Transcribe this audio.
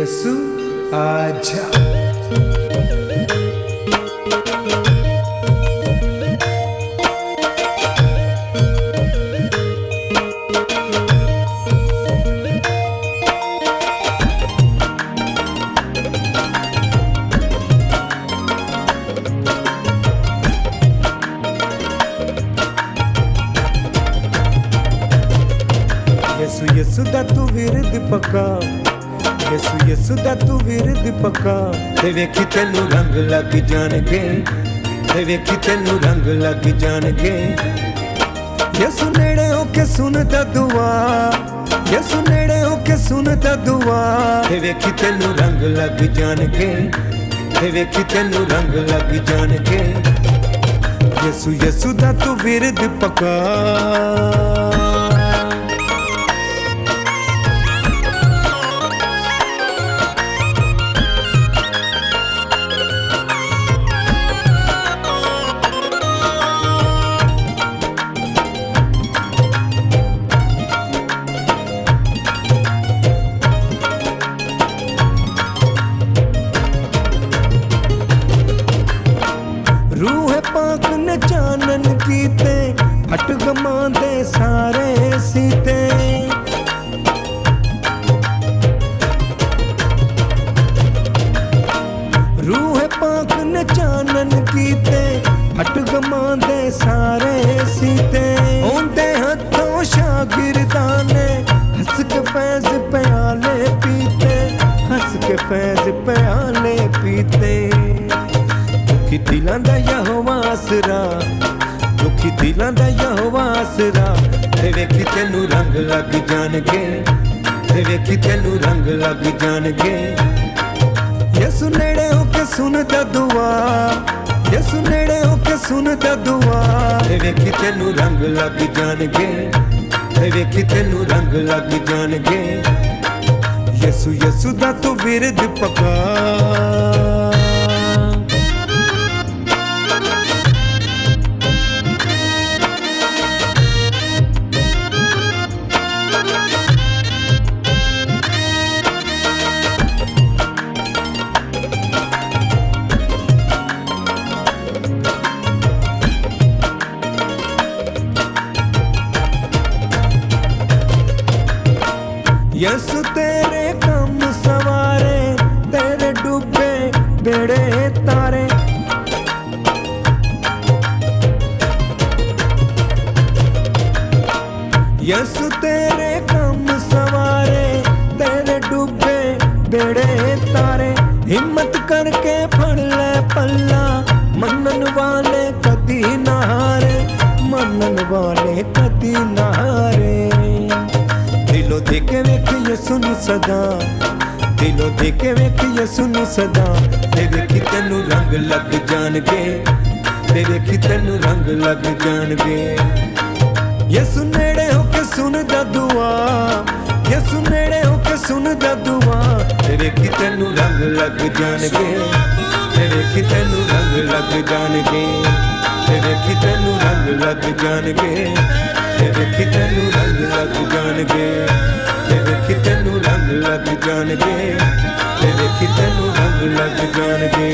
यसु आजा। यसु यसु दा तू विरद पक्का, यसु यसु दा तू विरद पक्का। ते वेखी तेनू रंग लग जाणगे, ते वेखी तेनू रंग लग जाणगे। यसु नेड़े होके सुनदा दुआ, यसु नेड़े होके सुनदा दुआ। ते वेखी तेनू रंग लग जाणगे, ते वेखी तेनू रंग लग जाणगे। यसु यसु दा तू विरद पक्का। रूह पाक ने चानन कीते, हट गमा दे सारे सीते। रूह पाक ने चानन कीते, हट गमा दे सारे सीते। ओंदे हथों शागिर्दां ने हंस के फैज प्याले पीते, हंस के फैज प्याले पीते। दुखी दिलां दा यहोवा आसरा, दुखी दिलां दा यहोवा आसरा। ते वेखी तेनू रंग लग जाणगे, ते वेखी तेनू रंग लग जाणगे। यसु नेड़े होके सुनदा दुआ, यसु नेड़े होके सुनदा दुआ। ते वेखी तेनू रंग लग जाणगे, ते वेखी तेनू रंग लग जाणगे। यसु यसु दा तू विरद पक्का। यसु तेरे कम सवारे, तेरे डूबे बेड़े तारे। यसु तेरे कम सवारे, तेरे डूबे बेड़े तारे। हिम्मत करके फड़ ले पल्ला, मनन वाले कदी ना हारे, मनन वाले कदी ना हारे। दिलों देके वेख यसु नू सदा, दिलों देके वेख यसु नू सदा। ते वेखी तेनू रंग लग जाणगे, ते वेखी तेनू रंग लग जाणगे। यसु नेड़े होके सुनदा दुआ, यसु नेड़े होके सुनदा दुआ। ते वेखी तेनू रंग लग जाणगे, ते वेखी तेनू रंग लग जाणगे। ते वेखी तेनू रंग लग जाणगे, ते वेखी तेनू रंग लग जाणगे। ते वेखी तेनू रंग लग जाणगे, ते वेखी तेनू रंग लग जाणगे।